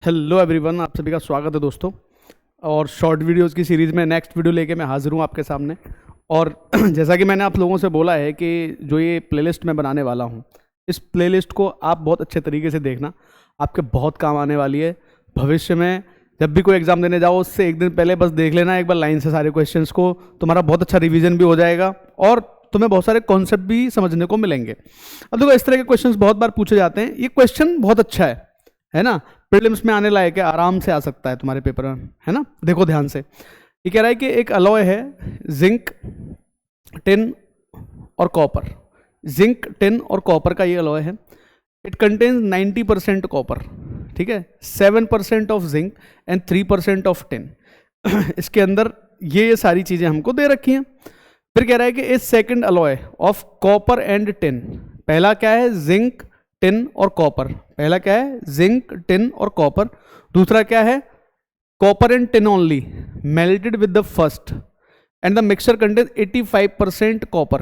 Hello everyone, आप सभी का स्वागत है दोस्तों। और शॉर्ट वीडियोस की सीरीज़ में नेक्स्ट वीडियो लेके मैं हाजिर हूँ आपके सामने। और जैसा कि मैंने आप लोगों से बोला है कि जो ये प्लेलिस्ट मैं बनाने वाला हूँ, इस प्लेलिस्ट को आप बहुत अच्छे तरीके से देखना, आपके बहुत काम आने वाली है। भविष्य में जब भी कोई एग्ज़ाम देने जाओ उससे एक दिन पहले बस देख लेना एक बार लाइन से सारे क्वेश्चंस को, तुम्हारा बहुत अच्छा रिवीजन भी हो जाएगा और तुम्हें बहुत सारे कॉन्सेप्ट भी समझने को मिलेंगे। अब देखो, इस तरह के क्वेश्चंस बहुत बार पूछे जाते हैं। ये क्वेश्चन बहुत अच्छा है ना, प्रीलिम्स में आने लायक है, आराम से आ सकता है तुम्हारे पेपर में, है ना। देखो ध्यान से, ये कह रहा है कि एक अलॉय है जिंक, टिन और कॉपर। जिंक, टिन और कॉपर का ये अलॉय है। इट कंटेन्स 90% कॉपर, ठीक है, 7% of zinc and 3% of tin. इसके अंदर ये सारी चीज़ें हमको दे रखी हैं। फिर कह रहा है कि इस second alloy of copper and tin, पहला क्या है, जिंक, टिन और कॉपर। पहला क्या है, जिंक, टिन और कॉपर। दूसरा क्या है, copper and tin only melted with the first and the mixture contains 85% copper,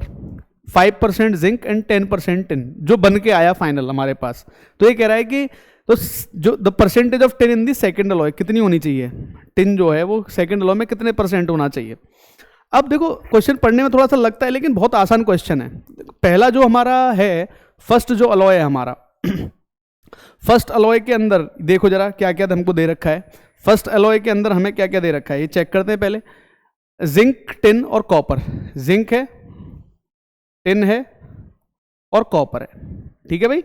5% zinc and 10% tin, जो बन के आया फाइनल हमारे पास। तो ये कह रहा है कि तो जो the percentage of tin in the second alloy कितनी होनी चाहिए, टिन जो है वो सेकेंड अलॉय में कितने % होना चाहिए। अब देखो, क्वेश्चन पढ़ने में थोड़ा सा लगता है लेकिन बहुत आसान क्वेश्चन है। पहला जो हमारा है, फर्स्ट जो अलॉय है हमारा, फर्स्ट अलॉय के अंदर देखो जरा क्या क्या हमको दे रखा है। फर्स्ट अलॉय के अंदर हमें क्या क्या दे रखा है ये चेक करते हैं पहले। जिंक, टिन और कॉपर। जिंक है, टिन है और कॉपर है, ठीक है भाई।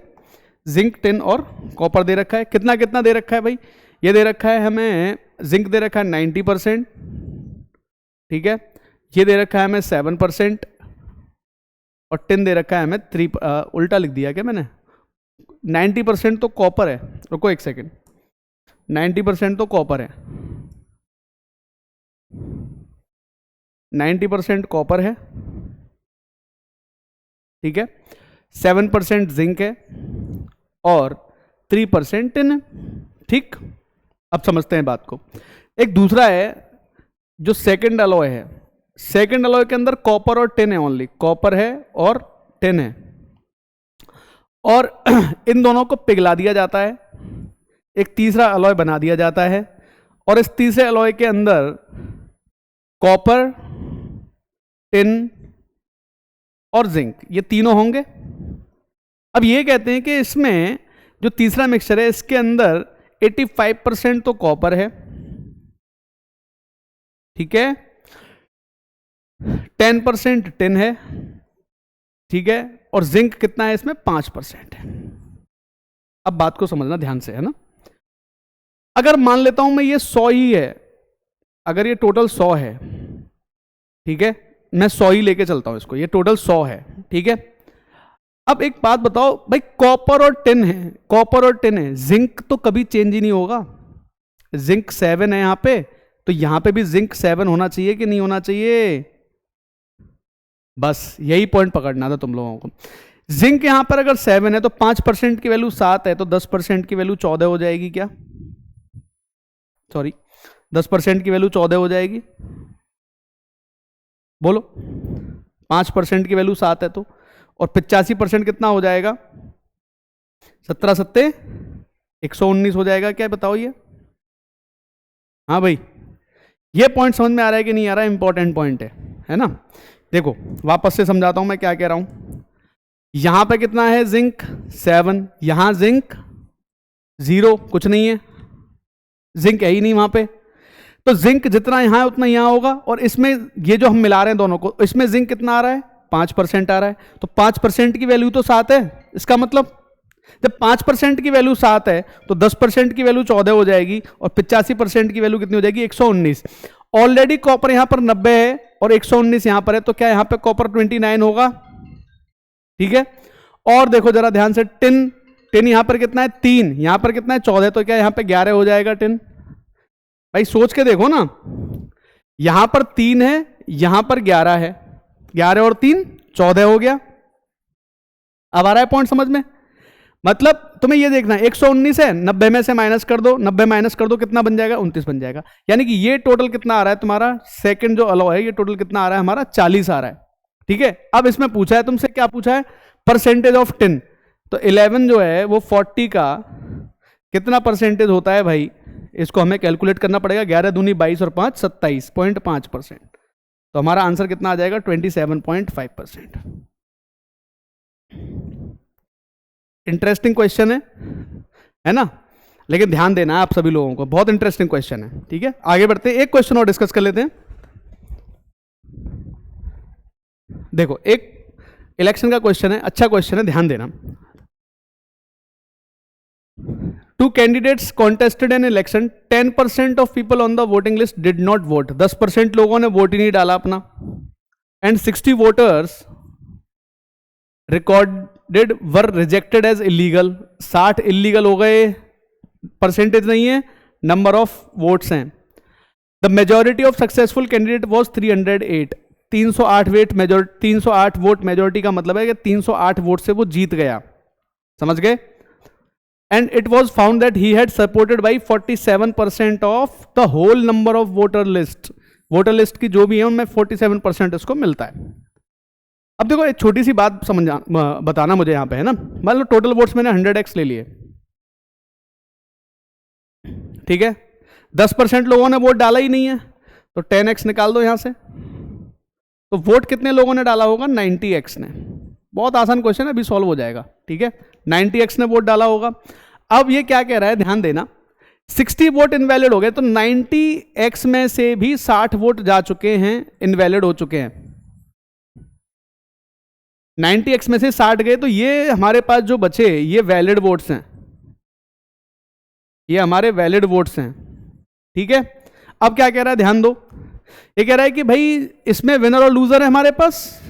जिंक, टिन और कॉपर दे रखा है। कितना कितना दे रखा है भाई, ये दे रखा है हमें, जिंक दे रखा है 90%, ठीक है। ये दे रखा है हमें 7% और टिन दे रखा है हमें 3। उल्टा लिख दिया क्या मैंने, 90% तो कॉपर है। रुको एक सेकेंड, 90% तो कॉपर है, 90% कॉपर है, ठीक है। 7% जिंक है और 3% टिन है, ठीक। अब समझते हैं बात को। एक दूसरा है जो सेकंड अलॉय है। सेकंड अलॉय के अंदर कॉपर और टिन है, ओनली कॉपर है और टिन है, और इन दोनों को पिघला दिया जाता है, एक तीसरा अलॉय बना दिया जाता है, और इस तीसरे अलॉय के अंदर कॉपर, टिन और जिंक, ये तीनों होंगे। अब ये कहते हैं कि इसमें जो तीसरा मिक्सचर है इसके अंदर 85% तो कॉपर है, ठीक है, 10% टिन है, ठीक है, और जिंक कितना है इसमें, 5% है। अब बात को समझना ध्यान से, है ना। अगर मान लेता हूं मैं ये 100 ही है, अगर ये टोटल 100 है, ठीक है, मैं 100 ही लेके चलता हूं इसको, ये टोटल 100 है, ठीक है। अब एक बात बताओ भाई, कॉपर और टिन है, कॉपर और टिन है, जिंक तो कभी चेंज ही नहीं होगा। जिंक 7 है यहां पे, तो यहां पे भी जिंक 7 होना चाहिए कि नहीं होना चाहिए। बस यही पॉइंट पकड़ना था तुम लोगों को। जिंक यहां पर अगर 7 है तो 5% की वैल्यू 7 है, तो 10% की वैल्यू 14 हो जाएगी क्या, सॉरी 10% की वैल्यू 14 हो जाएगी, बोलो। 5% की वैल्यू 7 है तो, और 85% कितना हो जाएगा, 17 सत्ते 119 हो जाएगा क्या, बताओ ये। हाँ भाई, ये पॉइंट समझ में आ रहा है कि नहीं आ रहा है, इंपॉर्टेंट पॉइंट है ना। देखो वापस से समझाता हूं मैं क्या कह रहा हूं। यहां पे कितना है, जिंक 7, यहां जिंक 0, कुछ नहीं है, जिंक है ही नहीं वहां पे। तो जिंक जितना यहां है उतना यहां होगा, और इसमें ये जो हम मिला रहे हैं दोनों को, इसमें जिंक कितना आ रहा है, 5% आ रहा है, तो 5% की वैल्यू तो 7 है। इसका मतलब जब 5% की वैल्यू 7 है तो 10% की वैल्यू 14 हो जाएगी, और 85% की वैल्यू कितनी हो जाएगी, 119। ऑलरेडी कॉपर यहां पर 90 है और 119 यहां पर है, तो क्या यहां पे कॉपर 29 होगा, ठीक है। और देखो जरा ध्यान से, टिन, टिन यहां पर कितना है, 3, यहां पर कितना है, 14, तो क्या यहां पे 11 हो जाएगा टिन। भाई सोच के देखो ना, यहां पर 3 है, यहां पर 11 है, 11 और 3 14 हो गया। अब आ रहा है पॉइंट समझ में। मतलब तुम्हें ये देखना है, 119 है, 90 में से माइनस कर दो, 90 माइनस कर दो, कितना बन जाएगा, 29 बन जाएगा। यानी कि ये टोटल कितना आ रहा है तुम्हारा, सेकंड जो अलॉय है, ये टोटल कितना आ रहा है हमारा, 40 आ रहा है, ठीक है। अब इसमें पूछा है तुमसे, क्या पूछा है, परसेंटेज ऑफ टिन। तो 11 जो है वो 40 का कितना परसेंटेज होता है भाई, इसको हमें कैलकुलेट करना पड़ेगा। 11 दूनी 22 और 5 27.5%। तो हमारा आंसर कितना आ जाएगा 27.5%। इंटरेस्टिंग क्वेश्चन है ना, लेकिन ध्यान देना है आप सभी लोगों को, बहुत इंटरेस्टिंग क्वेश्चन है। ठीक है, आगे बढ़ते हैं, एक क्वेश्चन और डिस्कस कर लेते हैं। देखो एक इलेक्शन का क्वेश्चन है, अच्छा क्वेश्चन है, ध्यान देना। Two candidates contested an election, 10% of people on the voting list did not vote. 10% लोगों ने वोट ही नहीं डाला अपना। And 60 voters recorded were rejected as illegal. 60 illegal हो गए, परसेंटेज नहीं है, नंबर ऑफ वोट्स हैं। The majority of successful candidate was 308। 308 vote majority का मतलब है कि 308 वोट से वो जीत गया, समझ गए। And it was found that he had supported by 47% of the whole number of voter list. Voter list की जो भी है उनमें 47% उसको मिलता है। अब देखो एक छोटी सी बात बताना मुझे यहां पे, है ना। मान लो टोटल वोट्स मैंने 100x ले लिए, ठीक है, 10% लोगों ने वोट डाला ही नहीं है, तो 10x निकाल दो यहां से। तो वोट कितने लोगों ने डाला होगा, 90x ने। बहुत आसान क्वेश्चन है, अभी सॉल्व हो जाएगा। ठीक है, 90x ने वोट डाला होगा। अब ये क्या कह रहा है, ध्यान देना, 60 वोट इनवैलिड हो गए, तो 90x में से भी 60 वोट जा चुके हैं, इनवैलिड हो चुके हैं। 90x में से 60 गए, तो ये हमारे पास जो बचे ये वैलिड वोट्स हैं, ये हमारे वैलिड वोट्स हैं। ठीक है, अब क्या कह रहा है, ध्यान दो। ये कह रहा है कि भाई इसमें विनर और लूजर है हमारे पास।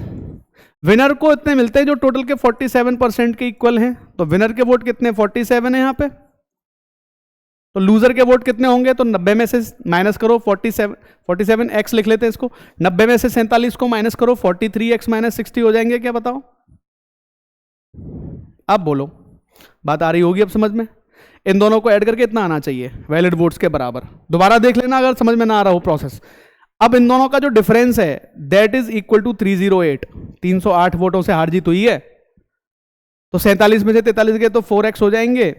विनर को इतने मिलते हैं जो टोटल के 47% के इक्वल हैं, तो विनर के वोट कितने, 47 है यहां पे। तो लूजर के वोट कितने होंगे, तो 90 में से माइनस करो 47x लिख लेते हैं इसको। 90 में से 47 को माइनस करो, 43x माइनस 60 हो जाएंगे, क्या बताओ। अब बोलो, बात आ रही होगी अब समझ में। इन दोनों को ऐड करके इतना आना चाहिए वैलिड वोट्स के बराबर। दोबारा देख लेना अगर समझ में ना आ रहा हो प्रोसेस। अब इन दोनों का जो डिफरेंस है दैट इज इक्वल टू 308। 308 वोटों से हार जीत हुई है, तो 47 में से 43 गए तो 4x हो जाएंगे,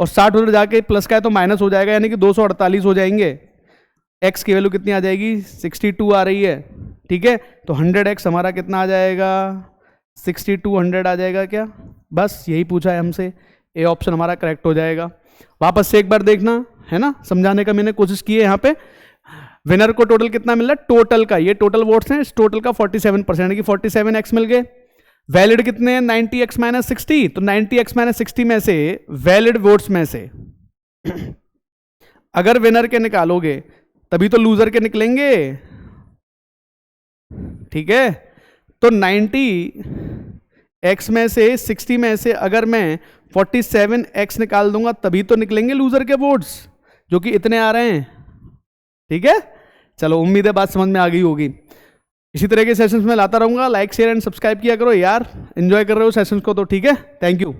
और 60 उधर जाके प्लस का है तो माइनस हो जाएगा, यानी कि 248 हो जाएंगे। x की वैल्यू कितनी आ जाएगी, 62 आ रही है। ठीक है, तो 100x हमारा कितना आ जाएगा, 6200 आ जाएगा क्या। बस यही पूछा है हमसे, ए ऑप्शन हमारा करेक्ट हो जाएगा। वापस से एक बार देखना, है ना, समझाने का मैंने कोशिश की है। यहाँ पे विनर को टोटल कितना मिल रहा है, टोटल का, ये टोटल वोट्स हैं, इस टोटल का 47% की 47x मिल गए। वैलिड कितने हैं, 90x माइनस 60। तो 90x माइनस 60 में से वैलिड वोट्स में से अगर विनर के निकालोगे तभी तो लूजर के निकलेंगे। ठीक है, तो 90x में से 60 में से अगर मैं 47x निकाल दूंगा तभी तो निकलेंगे लूजर के वोट्स, जो कि इतने आ रहे हैं। ठीक है, चलो उम्मीद है बात समझ में आ गई होगी। इसी तरह के सेशंस में लाता रहूंगा। लाइक शेयर एंड सब्सक्राइब किया करो यार, एंजॉय कर रहे हो सेशंस को तो। ठीक है, थैंक यू।